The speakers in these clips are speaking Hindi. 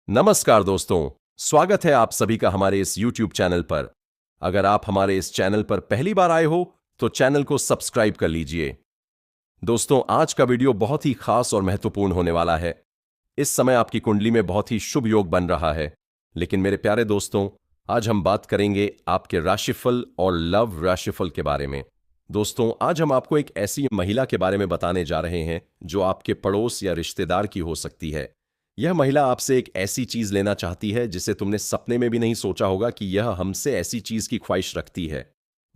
नमस्कार दोस्तों, स्वागत है आप सभी का हमारे इस YouTube चैनल पर। अगर आप हमारे इस चैनल पर पहली बार आए हो तो चैनल को सब्सक्राइब कर लीजिए। दोस्तों, आज का वीडियो बहुत ही खास और महत्वपूर्ण होने वाला है। इस समय आपकी कुंडली में बहुत ही शुभ योग बन रहा है, लेकिन मेरे प्यारे दोस्तों, आज हम बात करेंगे आपके राशिफल और लव राशिफल के बारे में। दोस्तों, आज हम आपको एक ऐसी महिला के बारे में बताने जा रहे हैं जो आपके पड़ोस या रिश्तेदार की हो सकती है। यह महिला आपसे एक ऐसी चीज लेना चाहती है जिसे तुमने सपने में भी नहीं सोचा होगा कि यह हमसे ऐसी चीज की ख्वाहिश रखती है।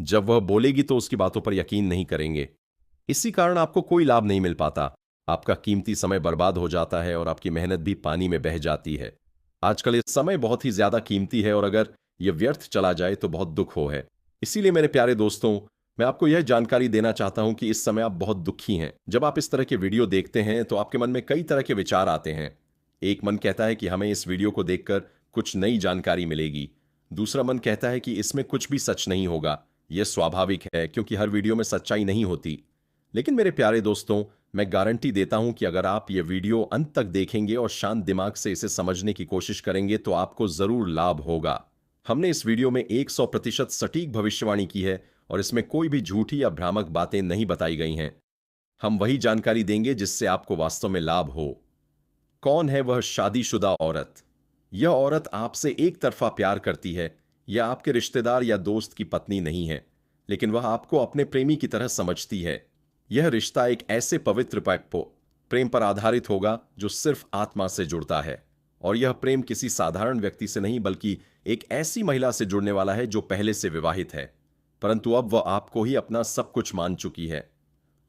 जब वह बोलेगी तो उसकी बातों पर यकीन नहीं करेंगे। इसी कारण आपको कोई लाभ नहीं मिल पाता। आपका कीमती समय बर्बाद हो जाता है और आपकी मेहनत भी पानी में बह जाती है। आजकल ये समय बहुत ही ज्यादा कीमती है और अगर यह व्यर्थ चला जाए तो बहुत दुख हो है। इसीलिए मेरे प्यारे दोस्तों, मैं आपको यह जानकारी देना चाहता हूं कि इस समय आप बहुत दुखी हैं। जब आप इस तरह के वीडियो देखते हैं तो आपके मन में कई तरह के विचार आते हैं। एक मन कहता है कि हमें इस वीडियो को देखकर कुछ नई जानकारी मिलेगी। दूसरा मन कहता है कि इसमें कुछ भी सच नहीं होगा। यह स्वाभाविक है क्योंकि हर वीडियो में सच्चाई नहीं होती। लेकिन मेरे प्यारे दोस्तों, मैं गारंटी देता हूं कि अगर आप ये वीडियो अंत तक देखेंगे और शांत दिमाग से इसे समझने की कोशिश करेंगे तो आपको जरूर लाभ होगा। हमने इस वीडियो में 100% सटीक भविष्यवाणी की है और इसमें कोई भी झूठी या भ्रामक बातें नहीं बताई गई हैं। हम वही जानकारी देंगे जिससे आपको वास्तव में लाभ हो। कौन है वह शादीशुदा औरत? यह औरत आपसे एक तरफा प्यार करती है। यह आपके रिश्तेदार या दोस्त की पत्नी नहीं है, लेकिन वह आपको अपने प्रेमी की तरह समझती है। यह रिश्ता एक ऐसे पवित्र प्रेम पर आधारित होगा जो सिर्फ आत्मा से जुड़ता है। और यह प्रेम किसी साधारण व्यक्ति से नहीं बल्कि एक ऐसी महिला से जुड़ने वाला है जो पहले से विवाहित है, परंतु अब वह आपको ही अपना सब कुछ मान चुकी है।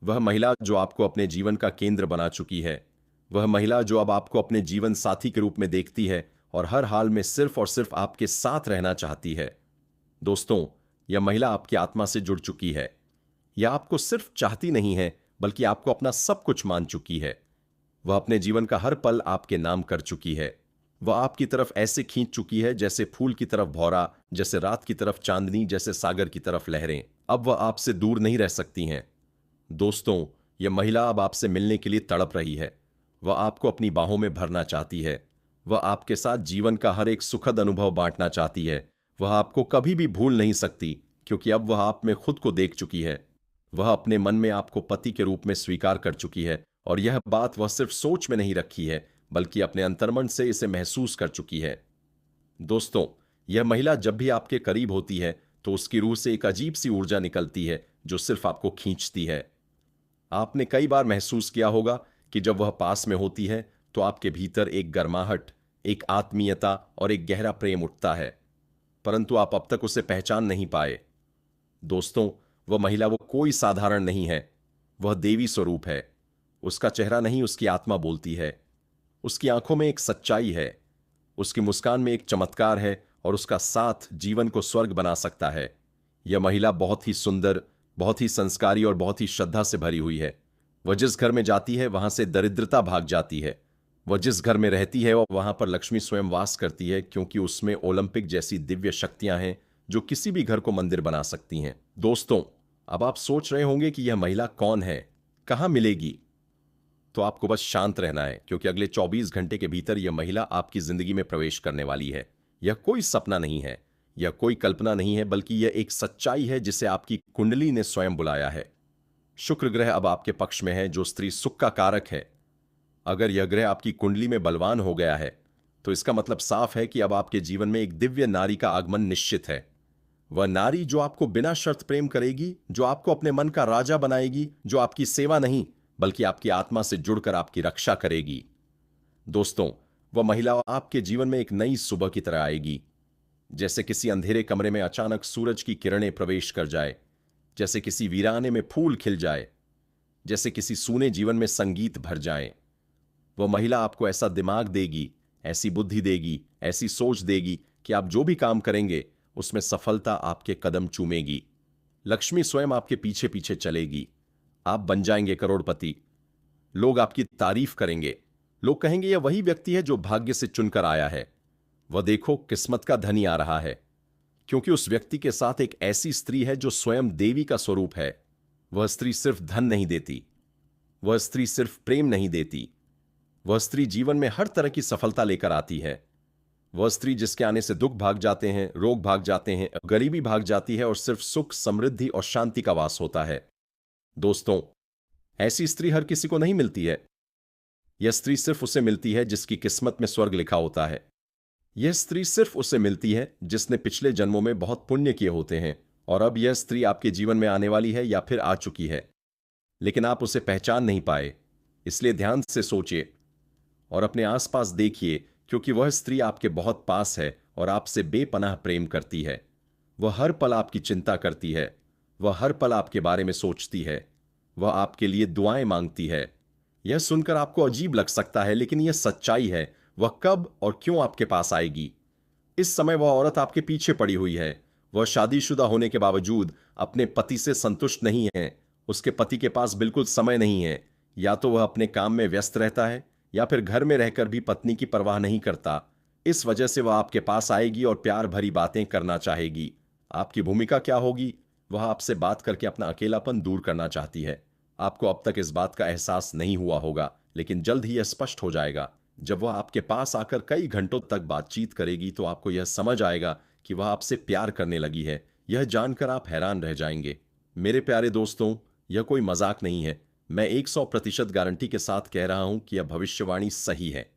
वह महिला जो आपको अपने जीवन का केंद्र बना चुकी है। वह महिला जो अब आपको अपने जीवन साथी के रूप में देखती है और हर हाल में सिर्फ और सिर्फ आपके साथ रहना चाहती है। दोस्तों, यह महिला आपकी आत्मा से जुड़ चुकी है। यह आपको सिर्फ चाहती नहीं है बल्कि आपको अपना सब कुछ मान चुकी है। वह अपने जीवन का हर पल आपके नाम कर चुकी है। वह आपकी तरफ ऐसे खींच चुकी है जैसे फूल की तरफ भौरा, जैसे रात की तरफ चांदनी, जैसे सागर की तरफ लहरें। अब वह आपसे दूर नहीं रह सकती हैं। दोस्तों, यह महिला अब आपसे मिलने के लिए तड़प रही है। वह आपको अपनी बाहों में भरना चाहती है। वह आपके साथ जीवन का हर एक सुखद अनुभव बांटना चाहती है। वह आपको कभी भी भूल नहीं सकती क्योंकि अब वह आप में खुद को देख चुकी है। वह अपने मन में आपको पति के रूप में स्वीकार कर चुकी है और यह बात वह सिर्फ सोच में नहीं रखी है बल्कि अपने अंतर्मन से इसे महसूस कर चुकी है। दोस्तों, यह महिला जब भी आपके करीब होती है तो उसकी रूह से एक अजीब सी ऊर्जा निकलती है जो सिर्फ आपको खींचती है। आपने कई बार महसूस किया होगा कि जब वह पास में होती है तो आपके भीतर एक गर्माहट, एक आत्मीयता और एक गहरा प्रेम उठता है, परंतु आप अब तक उसे पहचान नहीं पाए। दोस्तों, वह महिला वो कोई साधारण नहीं है। वह देवी स्वरूप है। उसका चेहरा नहीं, उसकी आत्मा बोलती है। उसकी आंखों में एक सच्चाई है। उसकी मुस्कान में एक चमत्कार है और उसका साथ जीवन को स्वर्ग बना सकता है। यह महिला बहुत ही सुंदर, बहुत ही संस्कारी और बहुत ही श्रद्धा से भरी हुई है। वह जिस घर में जाती है वहां से दरिद्रता भाग जाती है। वह जिस घर में रहती है वहां पर लक्ष्मी स्वयं वास करती है क्योंकि उसमें ओलंपिक जैसी दिव्य शक्तियां हैं जो किसी भी घर को मंदिर बना सकती हैं। दोस्तों, अब आप सोच रहे होंगे कि यह महिला कौन है, कहां मिलेगी? तो आपको बस शांत रहना है क्योंकि अगले 24 घंटे के भीतर यह महिला आपकी जिंदगी में प्रवेश करने वाली है। यह कोई सपना नहीं है, यह कोई कल्पना नहीं है, बल्कि यह एक सच्चाई है जिसे आपकी कुंडली ने स्वयं बुलाया है। शुक्र ग्रह अब आपके पक्ष में है जो स्त्री सुख का कारक है। अगर यह ग्रह आपकी कुंडली में बलवान हो गया है तो इसका मतलब साफ है कि अब आपके जीवन में एक दिव्य नारी का आगमन निश्चित है। वह नारी जो आपको बिना शर्त प्रेम करेगी, जो आपको अपने मन का राजा बनाएगी, जो आपकी सेवा नहीं बल्कि आपकी आत्मा से जुड़कर आपकी रक्षा करेगी। दोस्तों, वह महिला आपके जीवन में एक नई सुबह की तरह आएगी। जैसे किसी अंधेरे कमरे में अचानक सूरज की किरणें प्रवेश कर जाए, जैसे किसी वीराने में फूल खिल जाए, जैसे किसी सूने जीवन में संगीत भर जाए। वह महिला आपको ऐसा दिमाग देगी, ऐसी बुद्धि देगी, ऐसी सोच देगी कि आप जो भी काम करेंगे उसमें सफलता आपके कदम चूमेगी। लक्ष्मी स्वयं आपके पीछे पीछे चलेगी। आप बन जाएंगे करोड़पति। लोग आपकी तारीफ करेंगे। लोग कहेंगे यह वही व्यक्ति है जो भाग्य से चुनकर आया है। वह देखो, किस्मत का धनी आ रहा है, क्योंकि उस व्यक्ति के साथ एक ऐसी स्त्री है जो स्वयं देवी का स्वरूप है। वह स्त्री सिर्फ धन नहीं देती, वह स्त्री सिर्फ प्रेम नहीं देती, वह स्त्री जीवन में हर तरह की सफलता लेकर आती है। वह स्त्री जिसके आने से दुख भाग जाते हैं, रोग भाग जाते हैं, गरीबी भाग जाती है और सिर्फ सुख, समृद्धि और शांति का वास होता है। दोस्तों, ऐसी स्त्री हर किसी को नहीं मिलती है। यह स्त्री सिर्फ उसे मिलती है जिसकी किस्मत में स्वर्ग लिखा होता है। यह स्त्री सिर्फ उसे मिलती है जिसने पिछले जन्मों में बहुत पुण्य किए होते हैं और अब यह स्त्री आपके जीवन में आने वाली है या फिर आ चुकी है, लेकिन आप उसे पहचान नहीं पाए। इसलिए ध्यान से सोचिए और अपने आसपास देखिए, क्योंकि वह स्त्री आपके बहुत पास है और आपसे बेपनाह प्रेम करती है। वह हर पल आपकी चिंता करती है, वह हर पल आपके बारे में सोचती है, वह आपके लिए दुआएं मांगती है। यह सुनकर आपको अजीब लग सकता है, लेकिन यह सच्चाई है। वह कब और क्यों आपके पास आएगी? इस समय वह औरत आपके पीछे पड़ी हुई है। वह शादीशुदा होने के बावजूद अपने पति से संतुष्ट नहीं है। उसके पति के पास बिल्कुल समय नहीं है। या तो वह अपने काम में व्यस्त रहता है या फिर घर में रहकर भी पत्नी की परवाह नहीं करता। इस वजह से वह आपके पास आएगी और प्यार भरी बातें करना चाहेगी। आपकी भूमिका क्या होगी? वह आपसे बात करके अपना अकेलापन दूर करना चाहती है। आपको अब तक इस बात का एहसास नहीं हुआ होगा, लेकिन जल्द ही यह स्पष्ट हो जाएगा। जब वह आपके पास आकर कई घंटों तक बातचीत करेगी तो आपको यह समझ आएगा कि वह आपसे प्यार करने लगी है। यह जानकर आप हैरान रह जाएंगे। मेरे प्यारे दोस्तों, यह कोई मजाक नहीं है। मैं 100% गारंटी के साथ कह रहा हूं कि यह भविष्यवाणी सही है।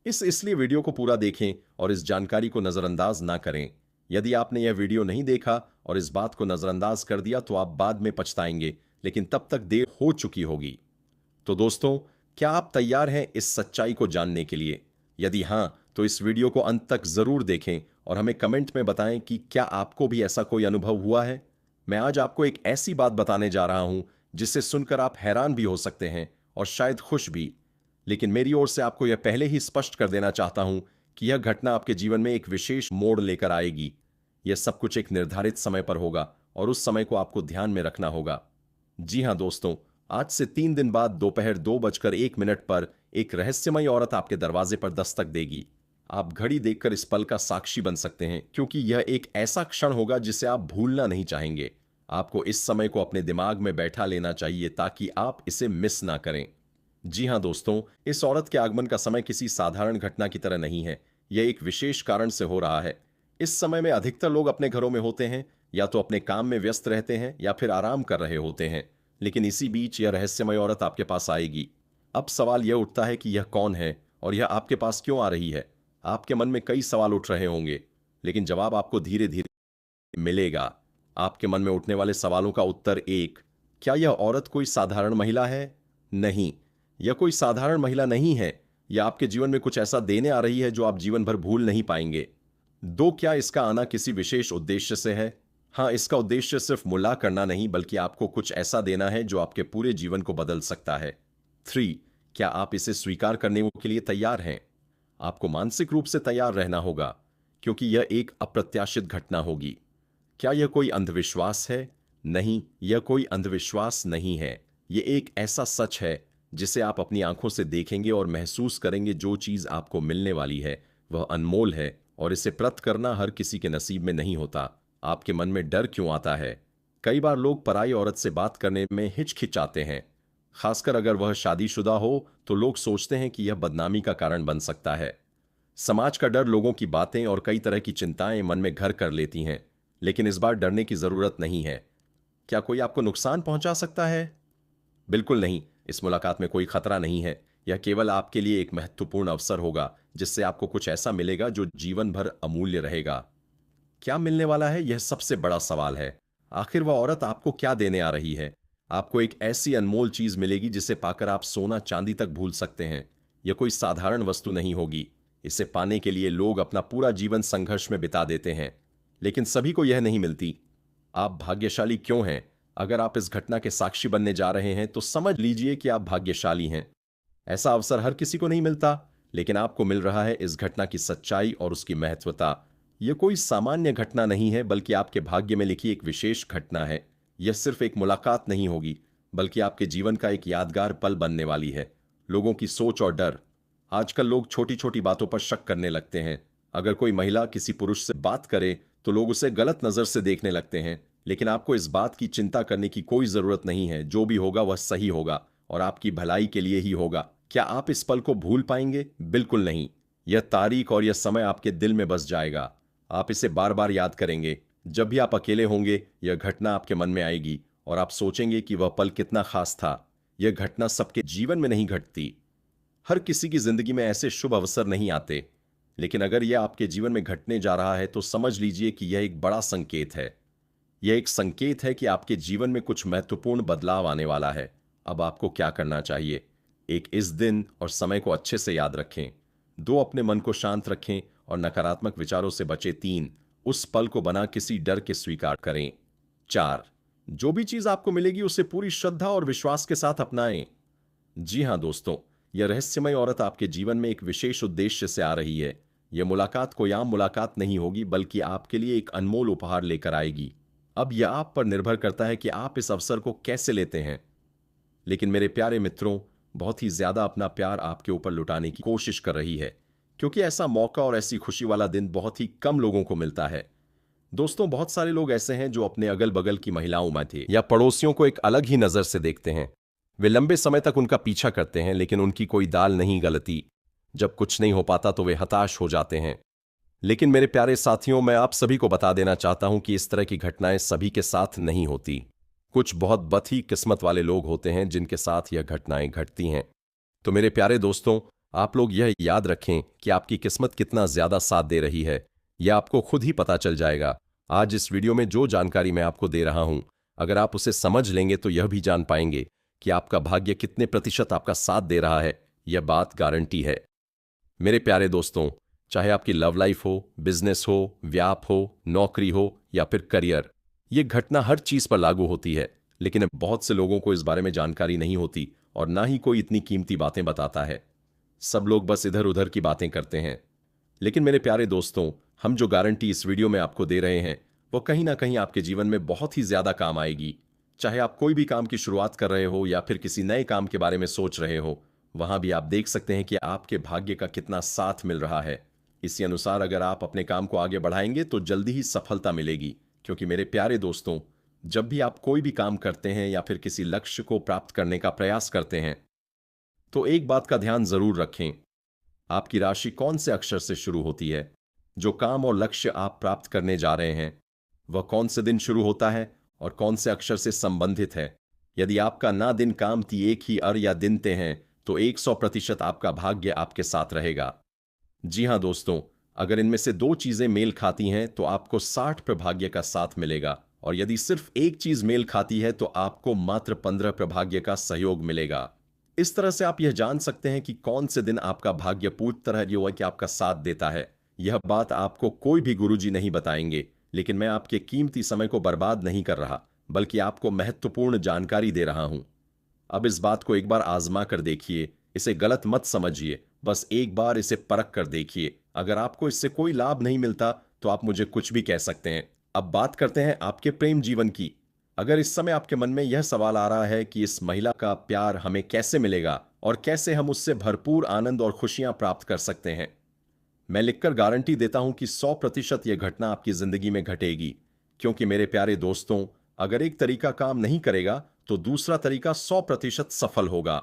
इसलिए वीडियो को पूरा देखें और इस जानकारी को नजरअंदाज ना करें। यदि आपने यह वीडियो नहीं देखा और इस बात को नजरअंदाज कर दिया तो आप बाद में पछताएंगे, लेकिन तब तक देर हो चुकी होगी। तो दोस्तों, क्या आप तैयार हैं इस सच्चाई को जानने के लिए? यदि हां, तो इस वीडियो को अंत तक जरूर देखें और हमें कमेंट में बताएं कि क्या आपको भी ऐसा कोई अनुभव हुआ है। मैं आज आपको एक ऐसी बात बताने जा रहा हूं जिसे सुनकर आप हैरान भी हो सकते हैं और शायद खुश भी। लेकिन मेरी ओर से आपको यह पहले ही स्पष्ट कर देना चाहता हूं कि यह घटना आपके जीवन में एक विशेष मोड़ लेकर आएगी। यह सब कुछ एक निर्धारित समय पर होगा और उस समय को आपको ध्यान में रखना होगा। जी हां दोस्तों, आज से 3 दिन बाद दोपहर 2:01 पर एक रहस्यमयी औरत आपके दरवाजे पर दस्तक देगी। आप घड़ी देखकर इस पल का साक्षी बन सकते हैं, क्योंकि यह एक ऐसा क्षण होगा जिसे आप भूलना नहीं चाहेंगे। आपको इस समय को अपने दिमाग में बैठा लेना चाहिए ताकि आप इसे मिस ना करें। जी हां दोस्तों, इस औरत के आगमन का समय किसी साधारण घटना की तरह नहीं है। यह एक विशेष कारण से हो रहा है। इस समय में अधिकतर लोग अपने घरों में होते हैं, या तो अपने काम में व्यस्त रहते हैं या फिर आराम कर रहे होते हैं। लेकिन इसी बीच यह रहस्यमय औरत आपके पास आएगी। अब सवाल यह उठता है कि यह कौन है और यह आपके पास क्यों आ रही है? आपके मन में कई सवाल उठ रहे होंगे, लेकिन जवाब आपको धीरे धीरे मिलेगा। आपके मन में उठने वाले सवालों का उत्तर एक, क्या यह औरत कोई साधारण महिला है? नहीं, यह कोई साधारण महिला नहीं है। यह आपके जीवन में कुछ ऐसा देने आ रही है जो आप जीवन भर भूल नहीं पाएंगे। दो, क्या इसका आना किसी विशेष उद्देश्य से है? हाँ, इसका उद्देश्य सिर्फ मुला करना नहीं, बल्कि आपको कुछ ऐसा देना है जो आपके पूरे जीवन को बदल सकता है। 3, क्या आप इसे स्वीकार करने के लिए तैयार हैं? आपको मानसिक रूप से तैयार रहना होगा, क्योंकि यह एक अप्रत्याशित घटना होगी। क्या यह कोई अंधविश्वास है? नहीं, यह कोई अंधविश्वास नहीं है। यह एक ऐसा सच है जिसे आप अपनी आंखों से देखेंगे और महसूस करेंगे। जो चीज आपको मिलने वाली है वह अनमोल है और इसे प्राप्त करना हर किसी के नसीब में नहीं होता। आपके मन में डर क्यों आता है? कई बार लोग पराई औरत से बात करने में हिचकिचाते हैं, खासकर अगर वह शादीशुदा हो, तो लोग सोचते हैं कि यह बदनामी का कारण बन सकता है। समाज का डर लोगों की बातें और कई तरह की चिंताएं मन में घर कर लेती हैं, लेकिन इस बार डरने की जरूरत नहीं है। क्या कोई आपको नुकसान पहुंचा सकता है? बिल्कुल नहीं। इस मुलाकात में कोई खतरा नहीं है। यह केवल आपके लिए एक महत्वपूर्ण अवसर होगा, जिससे आपको कुछ ऐसा मिलेगा जो जीवन भर अमूल्य रहेगा। क्या मिलने वाला है, यह सबसे बड़ा सवाल है। आखिर वह औरत आपको क्या देने आ रही है? आपको एक ऐसी अनमोल चीज मिलेगी जिसे पाकर आप सोना चांदी तक भूल सकते हैं। यह कोई साधारण वस्तु नहीं होगी। इसे पाने के लिए लोग अपना पूरा जीवन संघर्ष में बिता देते हैं, लेकिन सभी को यह नहीं मिलती। आप भाग्यशाली क्यों हैं? अगर आप इस घटना के साक्षी बनने जा रहे हैं तो समझ लीजिए कि आप भाग्यशाली हैं। ऐसा अवसर हर किसी को नहीं मिलता, लेकिन आपको मिल रहा है इस घटना की सच्चाई और उसकी महत्वता। यह कोई सामान्य घटना नहीं है, बल्कि आपके भाग्य में लिखी एक विशेष घटना है। यह सिर्फ एक मुलाकात नहीं होगी, बल्कि आपके जीवन का एक यादगार पल बनने वाली है। लोगों की सोच और डर। आजकल लोग छोटी छोटी बातों पर शक करने लगते हैं। अगर कोई महिला किसी पुरुष से बात करे तो लोग उसे गलत नजर से देखने लगते हैं, लेकिन आपको इस बात की चिंता करने की कोई जरूरत नहीं है। जो भी होगा वह सही होगा और आपकी भलाई के लिए ही होगा। क्या आप इस पल को भूल पाएंगे? बिल्कुल नहीं। यह तारीख और यह समय आपके दिल में बस जाएगा। आप इसे बार बार याद करेंगे। जब भी आप अकेले होंगे, यह घटना आपके मन में आएगी और आप सोचेंगे कि वह पल कितना खास था। यह घटना सबके जीवन में नहीं घटती। हर किसी की जिंदगी में ऐसे शुभ अवसर नहीं आते, लेकिन अगर यह आपके जीवन में घटने जा रहा है तो समझ लीजिए कि यह एक बड़ा संकेत है। यह एक संकेत है कि आपके जीवन में कुछ महत्वपूर्ण बदलाव आने वाला है। अब आपको क्या करना चाहिए? एक, इस दिन और समय को अच्छे से याद रखें। 2, अपने मन को शांत रखें और नकारात्मक विचारों से बचें। 3, उस पल को बना किसी डर के स्वीकार करें। 4, जो भी चीज आपको मिलेगी उसे पूरी श्रद्धा और विश्वास के साथ अपनाएं। जी हां दोस्तों, यह रहस्यमय औरत आपके जीवन में एक विशेष उद्देश्य से आ रही है। यह मुलाकात कोई आम मुलाकात नहीं होगी, बल्कि आपके लिए एक अनमोल उपहार लेकर आएगी। अब यह आप पर निर्भर करता है कि आप इस अवसर को कैसे लेते हैं। लेकिन मेरे प्यारे मित्रों, बहुत ही ज्यादा अपना प्यार आपके ऊपर लुटाने की कोशिश कर रही है, क्योंकि ऐसा मौका और ऐसी खुशी वाला दिन बहुत ही कम लोगों को मिलता है। दोस्तों, बहुत सारे लोग ऐसे हैं जो अपने अगल बगल की महिलाओं में थे या पड़ोसियों को एक अलग ही नजर से देखते हैं। वे लंबे समय तक उनका पीछा करते हैं, लेकिन उनकी कोई दाल नहीं गलती। जब कुछ नहीं हो पाता तो वे हताश हो जाते हैं। लेकिन मेरे प्यारे साथियों, मैं आप सभी को बता देना चाहता हूं कि इस तरह की घटनाएं सभी के साथ नहीं होती। कुछ बहुत बदही किस्मत वाले लोग होते हैं जिनके साथ यह घटनाएं घटती हैं। तो मेरे प्यारे दोस्तों, आप लोग यह याद रखें कि आपकी किस्मत कितना ज्यादा साथ दे रही है, यह आपको खुद ही पता चल जाएगा। आज इस वीडियो में जो जानकारी मैं आपको दे रहा हूं, अगर आप उसे समझ लेंगे तो यह भी जान पाएंगे कि आपका भाग्य कितने प्रतिशत आपका साथ दे रहा है। यह बात गारंटी है। मेरे प्यारे दोस्तों, चाहे आपकी लव लाइफ हो, बिजनेस हो, व्याप हो, नौकरी हो या फिर करियर, यह घटना हर चीज पर लागू होती है। लेकिन बहुत से लोगों को इस बारे में जानकारी नहीं होती और ना ही कोई इतनी कीमती बातें बताता है। सब लोग बस इधर उधर की बातें करते हैं। लेकिन मेरे प्यारे दोस्तों, हम जो गारंटी इस वीडियो में आपको दे रहे हैं वो कहीं ना कहीं आपके जीवन में बहुत ही ज्यादा काम आएगी। चाहे आप कोई भी काम की शुरुआत कर रहे हो या फिर किसी नए काम के बारे में सोच रहे हो, वहां भी आप देख सकते हैं कि आपके भाग्य का कितना साथ मिल रहा है। इसी अनुसार अगर आप अपने काम को आगे बढ़ाएंगे तो जल्दी ही सफलता मिलेगी। क्योंकि मेरे प्यारे दोस्तों, जब भी आप कोई भी काम करते हैं या फिर किसी लक्ष्य को प्राप्त करने का प्रयास करते हैं, तो एक बात का ध्यान जरूर रखें। आपकी राशि कौन से अक्षर से शुरू होती है? जो काम और लक्ष्य आप प्राप्त करने जा रहे हैं वह कौन से दिन शुरू होता है और कौन से अक्षर से संबंधित है? यदि आपका ना दिन काम ती एक ही अर या दिन ते हैं तो 100% आपका भाग्य आपके साथ रहेगा। जी हां दोस्तों, अगर इनमें से 2 चीजें मेल खाती हैं तो आपको 60 प्रभाग्य का साथ मिलेगा, और यदि सिर्फ एक चीज मेल खाती है तो आपको मात्र 15 प्रभाग्य का सहयोग मिलेगा। इस तरह से आप यह जान सकते हैं कि कौन से दिन आपका भाग्य पूरी तरह जो है कि आपका साथ देता है। यह बात आपको कोई भी गुरुजी नहीं बताएंगे, लेकिन मैं आपके कीमती समय को बर्बाद नहीं कर रहा, बल्कि आपको महत्वपूर्ण जानकारी दे रहा हूं। अब इस बात को एक बार आजमा कर देखिए। इसे गलत मत समझिए, बस एक बार इसे परख कर देखिए। अगर आपको इससे कोई लाभ नहीं मिलता तो आप मुझे कुछ भी कह सकते हैं। अब बात करते हैं आपके प्रेम जीवन की। अगर इस समय आपके मन में यह सवाल आ रहा है कि इस महिला का प्यार हमें कैसे मिलेगा और कैसे हम उससे भरपूर आनंद और खुशियां प्राप्त कर सकते हैं, मैं लिखकर गारंटी देता हूं कि 100% यह घटना आपकी जिंदगी में घटेगी। क्योंकि मेरे प्यारे दोस्तों, अगर एक तरीका काम नहीं करेगा तो दूसरा तरीका 100% सफल होगा।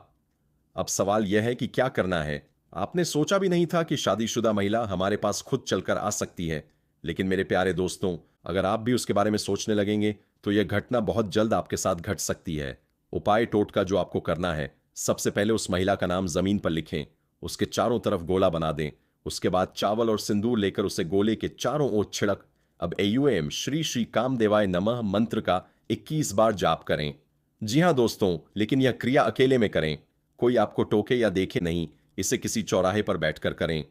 अब सवाल यह है कि क्या करना है। आपने सोचा भी नहीं था कि शादीशुदा महिला हमारे पास खुद चलकर आ सकती है, लेकिन मेरे प्यारे दोस्तों, अगर आप भी उसके बारे में सोचने लगेंगे तो यह घटना बहुत जल्द आपके साथ घट सकती है। उपाय टोटका जो आपको करना है, सबसे पहले उस महिला का नाम जमीन पर लिखें, उसके चारों तरफ गोला बना दें। उसके बाद चावल और सिंदूर लेकर उसे गोले के चारों ओर छिड़क अब AUM श्री श्री कामदेवाय नमः मंत्र का 21 बार जाप करें। जी हां दोस्तों, लेकिन यह क्रिया अकेले में करें। कोई आपको टोके या देखे नहीं। इसे किसी चौराहे पर बैठकर करें।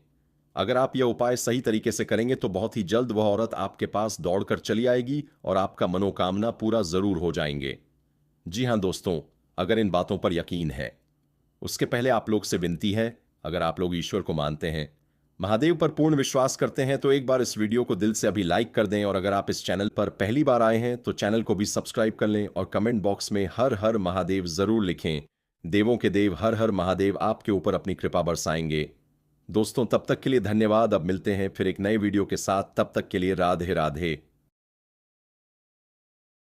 अगर आप यह उपाय सही तरीके से करेंगे तो बहुत ही जल्द वह औरत आपके पास दौड़कर चली आएगी और आपका मनोकामना पूरा जरूर हो जाएंगे। जी हां दोस्तों, अगर इन बातों पर यकीन है। उसके पहले आप लोग से विनती है, अगर आप लोग ईश्वर को मानते हैं, महादेव पर पूर्ण विश्वास करते हैं, तो एक बार इस वीडियो को दिल से अभी लाइक कर दें। और अगर आप इस चैनल पर पहली बार आए हैं तो चैनल को भी सब्सक्राइब कर लें और कमेंट बॉक्स में हर हर महादेव जरूर लिखें। देवों के देव हर हर महादेव आपके ऊपर अपनी कृपा बरसाएंगे। दोस्तों, तब तक के लिए धन्यवाद। अब मिलते हैं फिर एक नए वीडियो के साथ। तब तक के लिए राधे राधे।